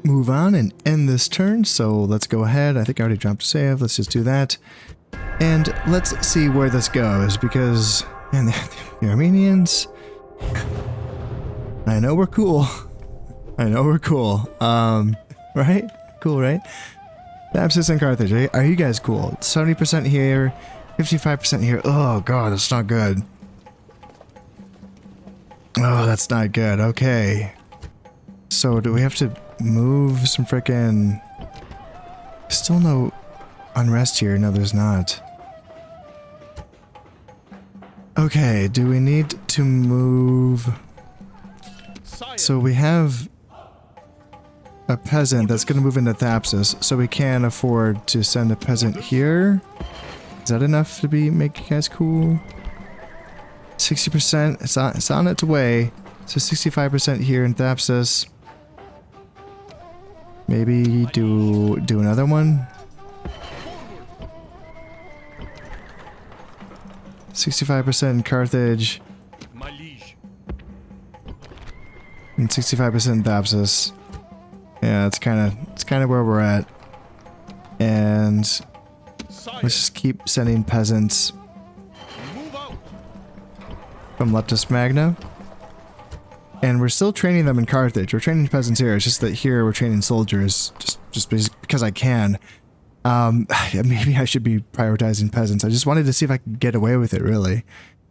move on and end this turn, so let's go ahead. I think I already dropped a save. Let's just do that. And let's see where this goes, because, man, the Armenians... I know we're cool. I know we're cool. Right? Cool, right? Thapsus and Carthage, are you guys cool? 70% here, 55% here. Oh god, that's not good. Oh, that's not good. Okay. So do we have to move some frickin'... Still no unrest here. No, there's not. Okay, do we need to move... So we have a peasant that's going to move into Thapsus, so we can afford to send a peasant here. Is that enough to make you guys cool? 60%, it's on its way. So 65% here in Thapsus. Maybe do another one. 65% in Carthage. My liege. And 65% in Thapsus. Yeah, it's kind of where we're at. And let's just keep sending peasants from Leptis Magna. And we're still training them in Carthage. We're training peasants here. It's just that here we're training soldiers just because I can. Maybe I should be prioritizing peasants. I just wanted to see if I could get away with it, really.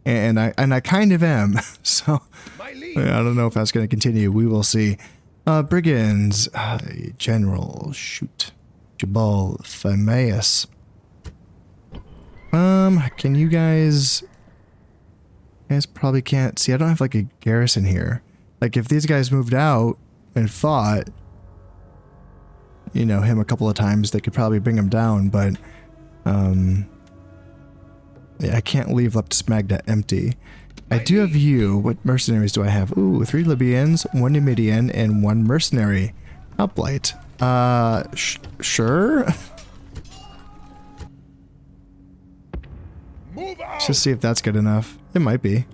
And I kind of am. So I don't know if that's going to continue. We will see. Brigands. General. Shoot. Jabal Phimeus. Can you guys... You guys probably can't... See, I don't have like a garrison here. Like if these guys moved out and fought, you know, him a couple of times, they could probably bring him down, but yeah, I can't leave Leptis Magna empty. I do have you. What mercenaries do I have? Ooh, 3 Libyans, 1 Numidian, and 1 mercenary. Hoplite. Sure. Move out. Let's just see if that's good enough. It might be.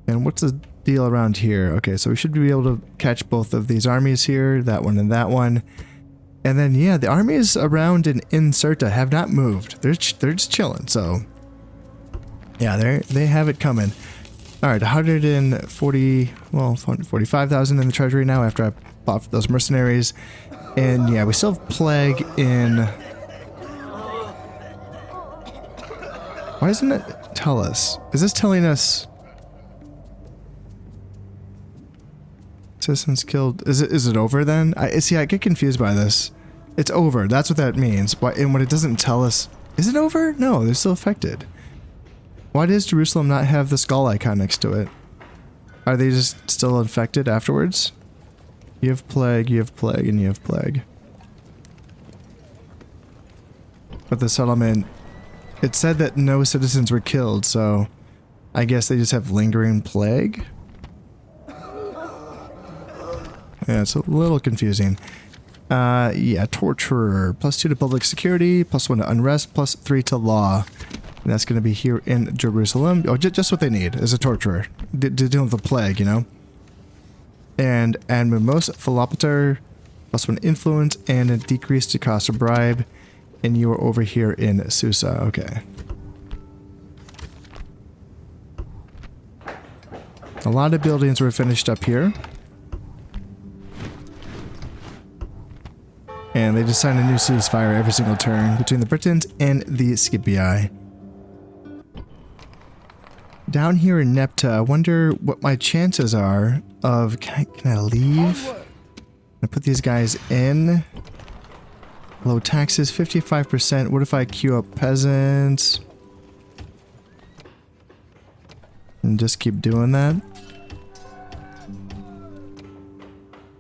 And what's the deal around here? Okay, so we should be able to catch both of these armies here, that one and that one. And then, yeah, the armies around in Incerta have not moved. They're just chilling, so... Yeah, they have it coming. Alright, 140... Well, 45,000 in the treasury now after I bought those mercenaries. And, yeah, we still have Plague in... Why doesn't it tell us? Is this telling us... Citizens killed. Is it over then? See, I get confused by this. It's over. That's what that means. Why? And when it doesn't tell us, is it over? No, they're still affected. Why does Jerusalem not have the skull icon next to it? Are they just still infected afterwards? You have plague, and you have plague. But the settlement, it said that no citizens were killed, so I guess they just have lingering plague. Yeah, it's a little confusing. Yeah, torturer. +2 to public security, +1 to unrest, +3 to law. And that's going to be here in Jerusalem. Oh, just what they need is a torturer. To deal with the plague, you know? And Mimos Philopater, +1 influence, and a decrease to cost of bribe. And you are over here in Susa. Okay. A lot of buildings were finished up here. And they just signed a new ceasefire every single turn between the Britons and the Scipii. Down here in Nepte, I wonder what my chances are of... Can I leave? I put these guys in. Low taxes, 55%. What if I queue up peasants? And just keep doing that?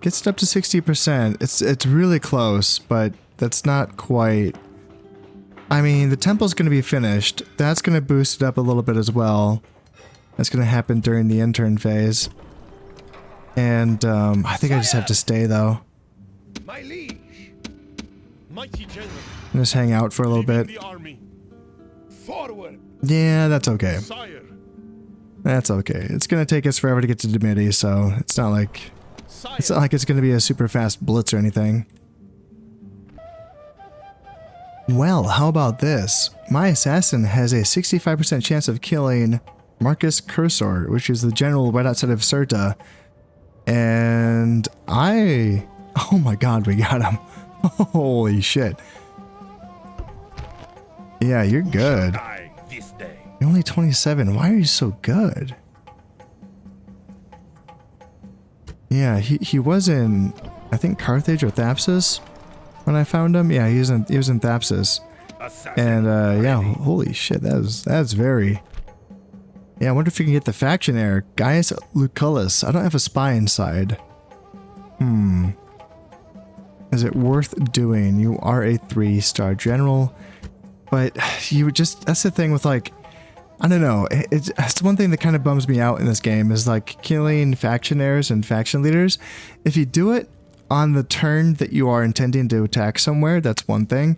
Gets it up to 60%. It's really close, but that's not quite... I mean, the temple's going to be finished. That's going to boost it up a little bit as well. That's going to happen during the intern phase. And I think I just have to stay, though. My liege. Mighty general. And just hang out for a little bit. The army. Forward. Yeah, that's okay. Sire. That's okay. It's going to take us forever to get to Dimity, so it's not like... It's not like it's going to be a super fast blitz or anything. Well, how about this? My assassin has a 65% chance of killing Marcus Cursor, which is the general right outside of Cirta. And oh my god, we got him. Holy shit. Yeah, you're good. Die this day. You're only 27. Why are you so good? Yeah, he was in, I think, Carthage or Thapsus when I found him. Yeah, he was in Thapsus. And yeah, holy shit, that's very. Yeah, I wonder if you can get the faction heir, Gaius Lucullus. I don't have a spy inside. Is it worth doing? You are a 3-star general, but you just, that's the thing with, like, I don't know. It's one thing that kind of bums me out in this game is like killing faction heirs and faction leaders. If you do it on the turn that you are intending to attack somewhere, that's one thing,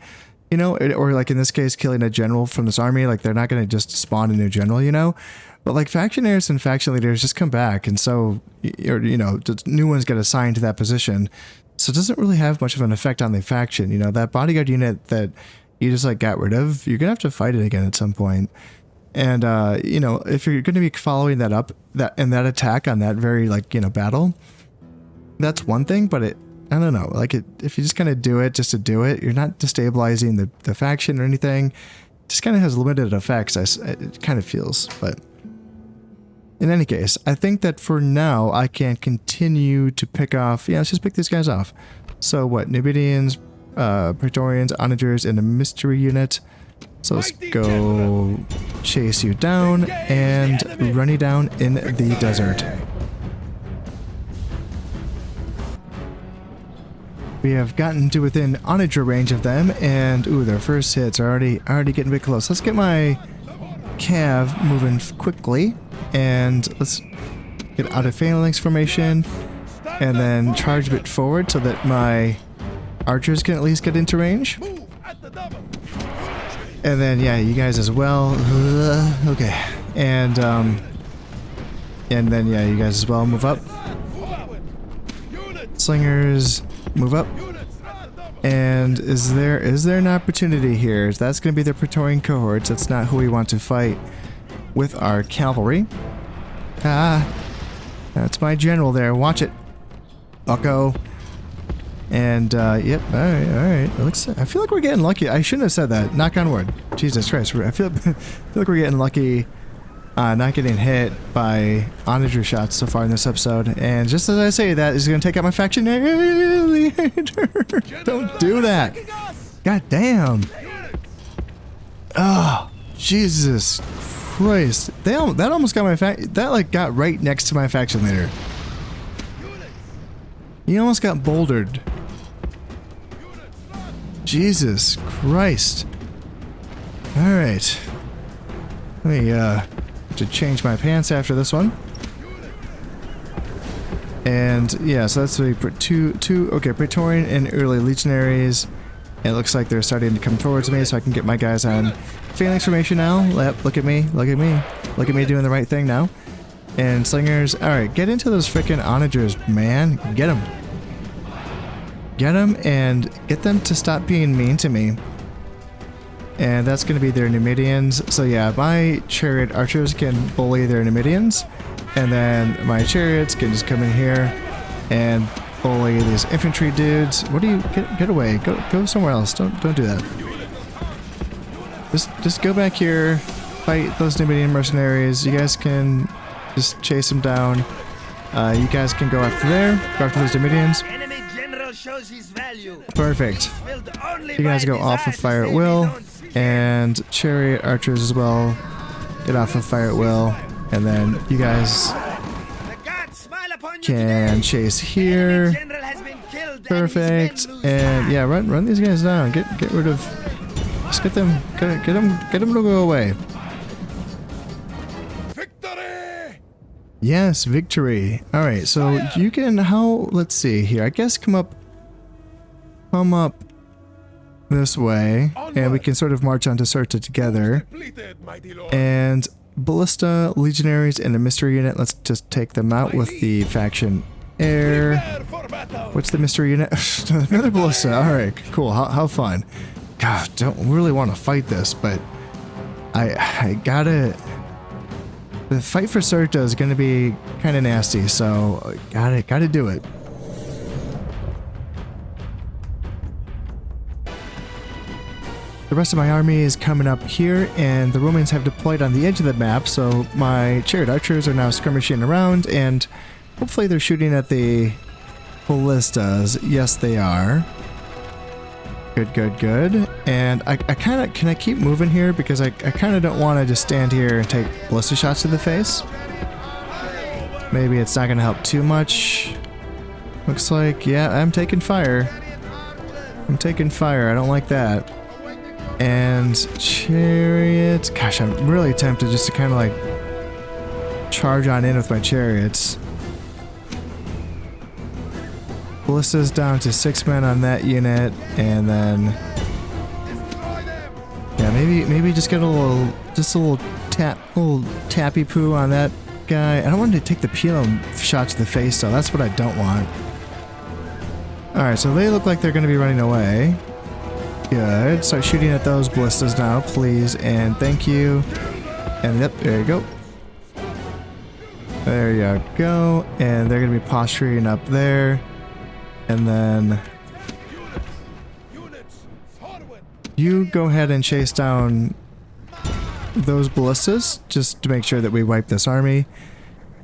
you know, or like in this case, killing a general from this army, like they're not going to just spawn a new general, you know, but like faction heirs and faction leaders just come back. And so, you know, new ones get assigned to that position. So it doesn't really have much of an effect on the faction. You know, that bodyguard unit that you just like got rid of, you're going to have to fight it again at some point. And, you know, if you're going to be following that up, that attack on that very, like, you know, battle, that's one thing, but I don't know, like, if you just kind of do it just to do it, you're not destabilizing the faction or anything. It just kind of has limited effects, it kind of feels, but in any case, I think that for now, I can continue to pick off, yeah, let's just pick these guys off. So what, Numidians, Praetorians, Onagers, and a mystery unit. So let's go chase you down and run you down in the desert. We have gotten to within onager range of them, and ooh, their first hits are already getting a bit close. Let's get my cav moving quickly, and let's get out of phalanx formation, and then charge a bit forward so that my archers can at least get into range. And then, yeah, you guys as well. Okay. And then, yeah, you guys as well. Move up. Slingers, move up. And is there an opportunity here? That's going to be the Praetorian cohorts. That's not who we want to fight with our cavalry. Ah, that's my general there. Watch it, bucko. And, yep, alright. I feel like we're getting lucky. I shouldn't have said that. Knock on wood. Jesus Christ. I feel like we're getting lucky, not getting hit by onager shots so far in this episode. And just as I say that, he's going to take out my faction leader. Don't do that. God damn. Oh, Jesus Christ. That almost got my that, like, got right next to my faction leader. He almost got bouldered. Jesus Christ. Alright. Let me, have to change my pants after this one. And, yeah, so that's okay, Praetorian and early legionaries. It looks like they're starting to come towards me, so I can get my guys on phalanx formation now. Look at me. Look at me doing the right thing now. And slingers. Alright, get into those freaking onagers, man. Get them. Get them and get them to stop being mean to me. And that's going to be their Numidians. So yeah, my chariot archers can bully their Numidians. And then my chariots can just come in here and bully these infantry dudes. What do you... Get away. Go somewhere else. Don't do that. Just go back here. Fight those Numidian mercenaries. You guys can just chase them down. You guys can go after there. Go after those Numidians. Shows his value. Perfect. You guys go off of fire at will, and chariot archers as well. Get off of fire at will, and then you guys can chase here. Perfect. And yeah, run these guys down. Get rid of. Just get them to go away. Victory! Yes, victory. All right, so you can let's see here. I guess come up this way, and we can sort of march onto Cirta together. And ballista, legionaries, and a mystery unit. Let's just take them out with the faction heir. What's the mystery unit? Another ballista. All right, cool. How fun. God, don't really want to fight this, but I gotta. The fight for Cirta is going to be kind of nasty, so gotta do it. The rest of my army is coming up here, and the Romans have deployed on the edge of the map, so my chariot archers are now skirmishing around, and hopefully they're shooting at the ballistas. Yes, they are. Good, good, good. And I kind of, can I keep moving here? Because I kind of don't want to just stand here and take ballista shots to the face. Maybe it's not going to help too much. Looks like, yeah, I'm taking fire. I'm taking fire. I don't like that. And chariots. Gosh, I'm really tempted just to kind of like charge on in with my chariots. Ballista's down to 6 men on that unit, and then yeah, maybe just get a little tappy poo on that guy. I don't want to take the pelum shot to the face, though. That's what I don't want. All right, so they look like they're going to be running away. Good. Start shooting at those ballistas now, please, and thank you. And yep, there you go. There you go. And they're going to be posturing up there. And then you go ahead and chase down those ballistas just to make sure that we wipe this army.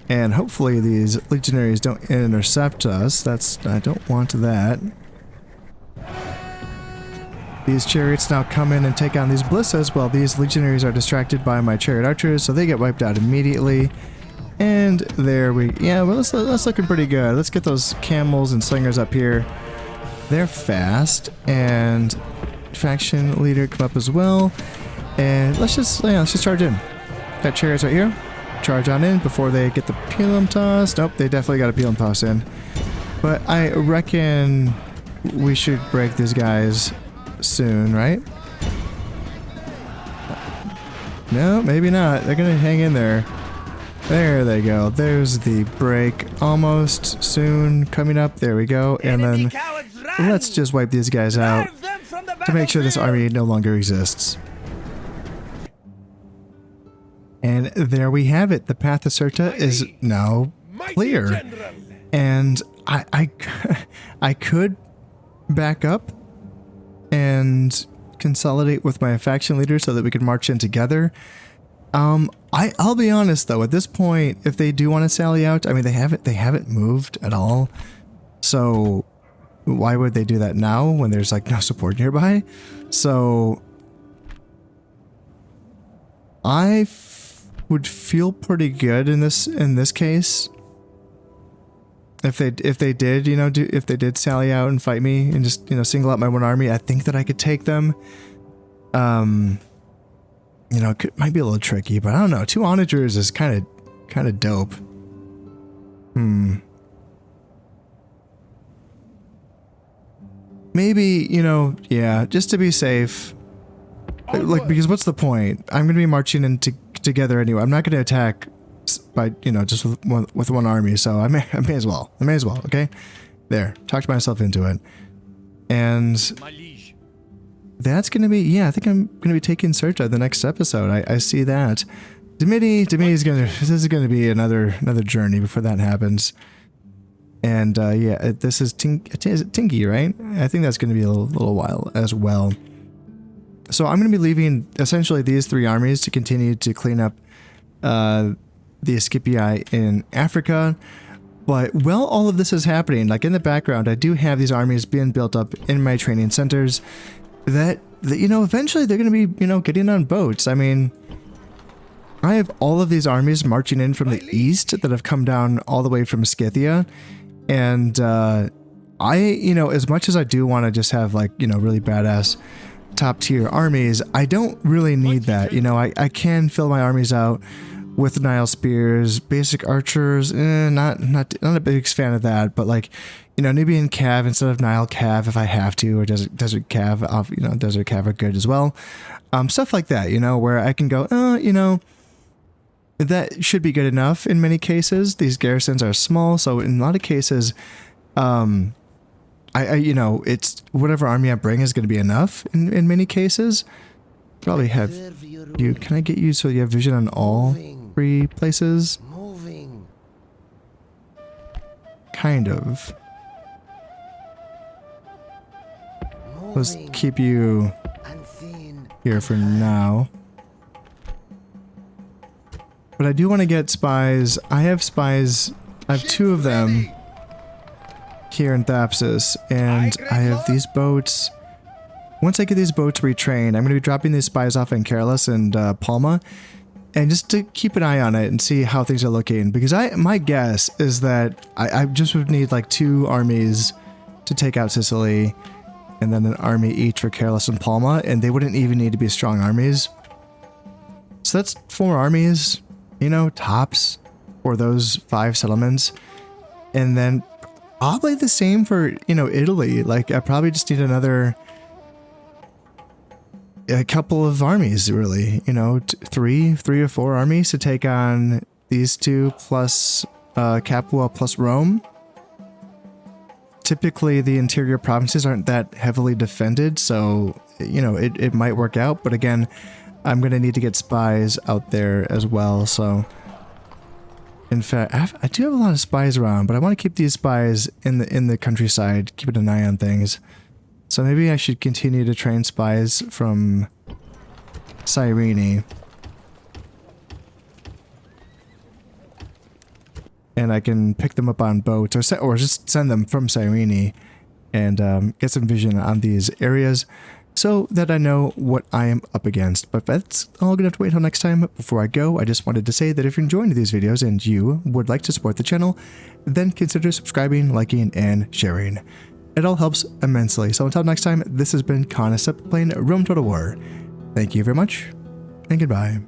And hopefully these legionaries don't intercept us. I don't want that. These chariots now come in and take on these ballistas while these legionaries are distracted by my chariot archers, so they get wiped out immediately. And there we, yeah, well, that's looking pretty good. Let's get those camels and slingers up here. They're fast, and faction leader come up as well. And let's just charge in. Got chariots right here. Charge on in before they get the pelum toss. Nope, they definitely got a pelum toss in. But I reckon we should break these guys soon, right? No, maybe not. They're gonna hang in there. There they go. There's the break. Almost soon coming up. There we go. And then let's just wipe these guys out to make sure this army no longer exists. And there we have it. The path to Cirta is now clear. And I could back up and consolidate with my faction leader so that we can march in together. I'll be honest though, at this point, if they do want to sally out, I mean, they haven't moved at all. So why would they do that now when there's like no support nearby? So I would feel pretty good in this case. If they did, if they did sally out and fight me and just, single out my one army, I think that I could take them. It might be a little tricky, but I don't know. 2 onagers is kind of dope. Maybe, yeah, just to be safe. Like, because what's the point? I'm going to be marching in together anyway. I'm not going to attack by, just with one army, so I may as well. Okay? There. Talked myself into it. And that's going to be, yeah, I think I'm going to be taking Cirta the next episode. I see that. Dimity this is going to be another journey before that happens. And yeah, this is Tinky, right? I think that's going to be a little while as well. So I'm going to be leaving essentially these 3 armies to continue to clean up the Scipii in Africa. But while all of this is happening, like in the background, I do have these armies being built up in my training centers that eventually they're going to be, getting on boats. I mean, I have all of these armies marching in from the east that have come down all the way from Scythia. And as much as I do want to just have like, really badass top tier armies, I don't really need that. I can fill my armies out with Nile spears, basic archers, not a big fan of that, but like, Nubian Cav instead of Nile Cav if I have to, or Desert Cav, Desert Cav are good as well. Stuff like that, where I can go, that should be good enough in many cases. These garrisons are small, so in a lot of cases, it's whatever army I bring is going to be enough in many cases. Probably have you, can I get you so you have vision on all? 3 places. Moving. Kind of. Let's Moving. keep you Unseen. here for now. But I do want to get spies. I have spies. I have 2 of them here in Thapsus, and I have these boats. Once I get these boats retrained, I'm going to be dropping these spies off in Careless and Palma, and just to keep an eye on it and see how things are looking. Because my guess is that I just would need like 2 armies to take out Sicily, and then an army each for Careless and Palma, and they wouldn't even need to be strong armies. So that's 4 armies, you know, tops for those 5 settlements. And then probably the same for, you know, Italy. Like, I probably just need a couple of armies, really, you know, 3 or 4 armies to take on these 2 plus Capua plus Rome. Typically the interior provinces aren't that heavily defended, so, you know, it might work out. But again, I'm going to need to get spies out there as well. So in fact, I do have a lot of spies around, but I want to keep these spies in the countryside, keeping an eye on things. So maybe I should continue to train spies from Cyrene. And I can pick them up on boats, or just send them from Cyrene and get some vision on these areas so that I know what I am up against. But that's all gonna have to wait until next time. Before I go, I just wanted to say that if you're enjoying these videos and you would like to support the channel, then consider subscribing, liking, and sharing. It all helps immensely. So until next time, this has been Conestep playing Rome Total War. Thank you very much, and goodbye.